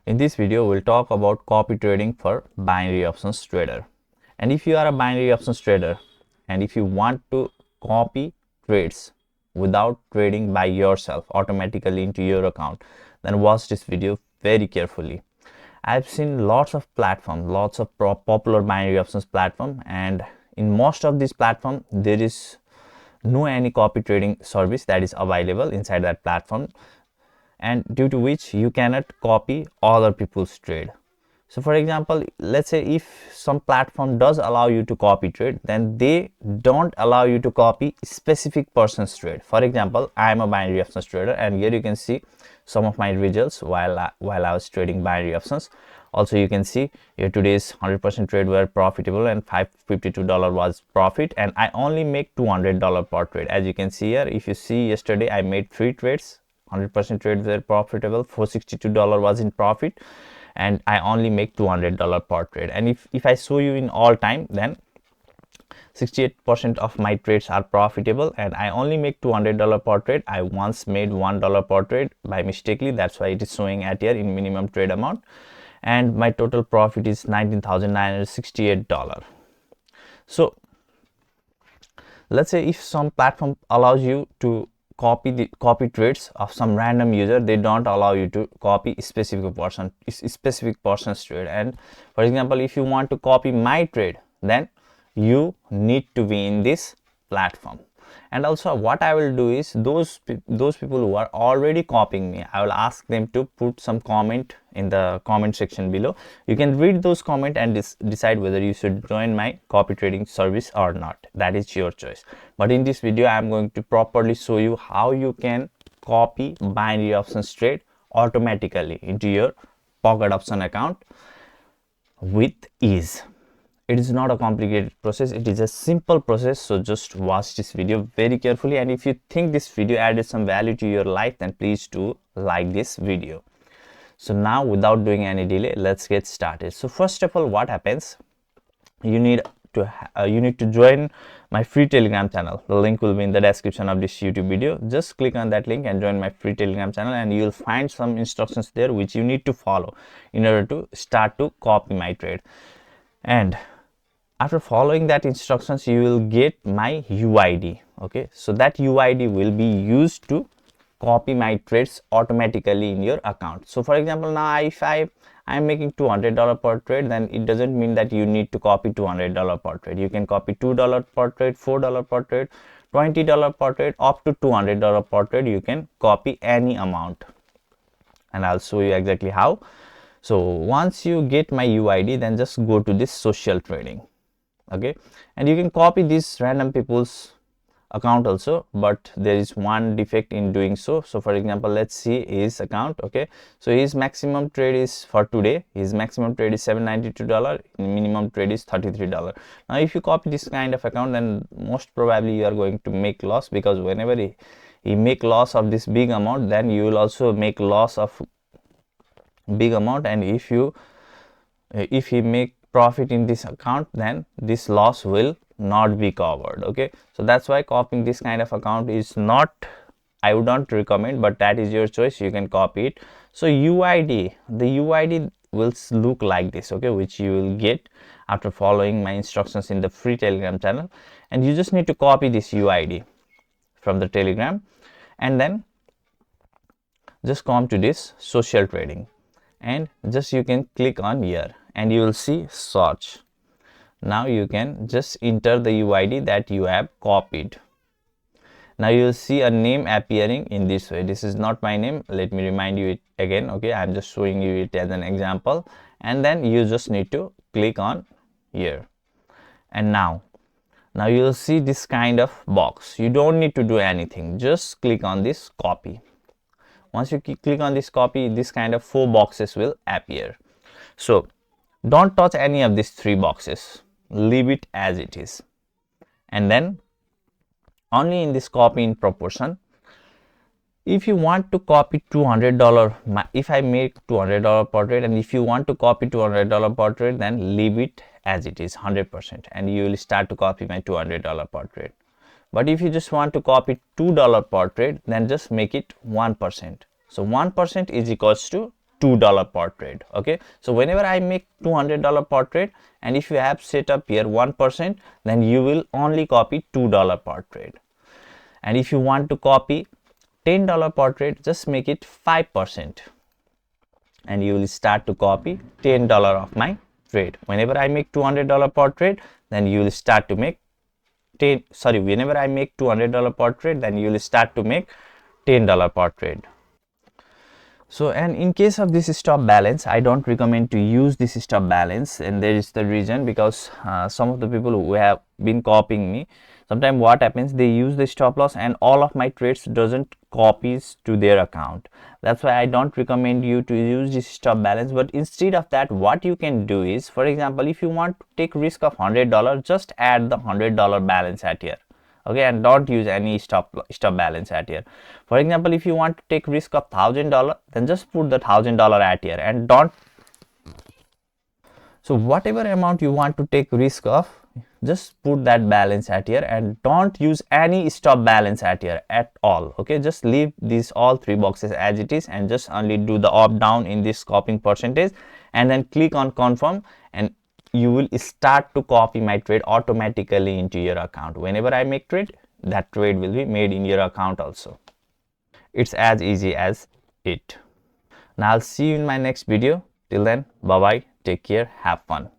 In this video, we'll talk about copy trading for binary options trader. And if you are a binary options trader and if you want to copy trades without trading by yourself automatically into your account, then watch this video very carefully. I've seen lots of platforms, lots of popular binary options platform, and in most of these platforms, there is no any copy trading service that is available inside that platform, and due to which you cannot copy other people's trade. So for example, let's say if some platform does allow you to copy trade, then they don't allow you to copy specific person's trade. For example, I am a binary options trader, and here you can see some of my results while I was trading binary options. Also, you can see here today's 100% trade were profitable and $552 was profit, and I only make $200 per trade. As you can see here, if you see yesterday I made 3 trades, 100% trades were profitable, $462 was in profit, and I only make $200 per trade. And if I show you in all time, then 68% of my trades are profitable and I only make $200 per trade. I once made $1 per trade by mistakenly, that's why it is showing at here in minimum trade amount, and my total profit is $19,968. So let's say if some platform allows you to copy trades of some random user, they don't allow you to copy specific person's trade. And for example, if you want to copy my trade, then you need to be in this platform. And also what I will do is those people who are already copying me, I will ask them to put some comment in the comment section below. You can read those comments and decide whether you should join my copy trading service or not. That is your choice. But in this video, I am going to properly show you how you can copy binary options trade automatically into your pocket option account with ease. It is not a complicated process, it is a simple process. So just watch this video very carefully, and if you think this video added some value to your life, then please do like this video. So now, without doing any delay, let's get started. So first of all, what happens, you need to join my free Telegram channel. The link will be in the description of this YouTube video. Just click on that link and join my free Telegram channel, and you will find some instructions there which you need to follow in order to start to copy my trade. And after following that instructions, you will get my UID. Okay, so that UID will be used to copy my trades automatically in your account. So for example, now if I am making $200 per trade, then it doesn't mean that you need to copy $200 per trade. You can copy $2 per trade, $4 per trade, $20 per trade, up to $200 per trade. You can copy any amount, and I'll show you exactly how. So once you get my UID, then just go to this social trading. Okay, and you can copy this random people's account also, but there is one defect in doing so. So for example, let's see his account. Okay, so his maximum trade is for today, his maximum trade is $792, minimum trade is $33. Now if you copy this kind of account, then most probably you are going to make loss, because whenever he make loss of this big amount, then you will also make loss of big amount. And if he make profit in this account, then this loss will not be covered. Okay, so that's why copying this kind of account is not, I would not recommend, but that is your choice, you can copy it. So the UID will look like this, okay, which you will get after following my instructions in the free Telegram channel. And you just need to copy this UID from the Telegram, and then just come to this social trading, and just you can click on here, and you will see search. Now you can just enter the UID that you have copied. Now you will see a name appearing in this way. This is not my name, let me remind you it again. Okay, I'm just showing you it as an example, and then you just need to click on here, and now you will see this kind of box. You don't need to do anything, just click on this copy. Once you click on this copy, this kind of 4 boxes will appear. So don't touch any of these 3 boxes, leave it as it is. And then only in this copy in proportion, if you want to copy $200, if I make $200 per trade, and if you want to copy $200 per trade, then leave it as it is 100%, and you will start to copy my $200 per trade. But if you just want to copy $2 per trade, then just make it 1%. So 1% is equals to $2 per trade. Okay, so whenever I make $200 per trade, and if you have set up here 1%, then you will only copy $2 per trade. And if you want to copy $10 per trade, just make it 5%, and you will start to copy $10 of my trade. Whenever I make $200 per trade, then you will start to make whenever I make $200 per trade, then you will start to make $10 per trade. So, and in case of this stop balance, I don't recommend to use this stop balance, and there is the reason, because some of the people who have been copying me, sometimes what happens, they use the stop loss and all of my trades doesn't copies to their account. That's why I don't recommend you to use this stop balance. But instead of that, what you can do is, for example, if you want to take risk of $100, just add the $100 balance at here. Okay, and don't use any stop balance at here. For example, if you want to take risk of $1,000, then just put the $1,000 at here, and don't. So whatever amount you want to take risk of, just put that balance at here, and don't use any stop balance at here at all. Okay, just leave these all three boxes as it is, and just only do the up down in this copying percentage, and then click on confirm, and you will start to copy my trade automatically into your account. Whenever I make trade, that trade will be made in your account also. It's as easy as it. Now I'll see you in my next video. Till then, bye bye, take care, have fun.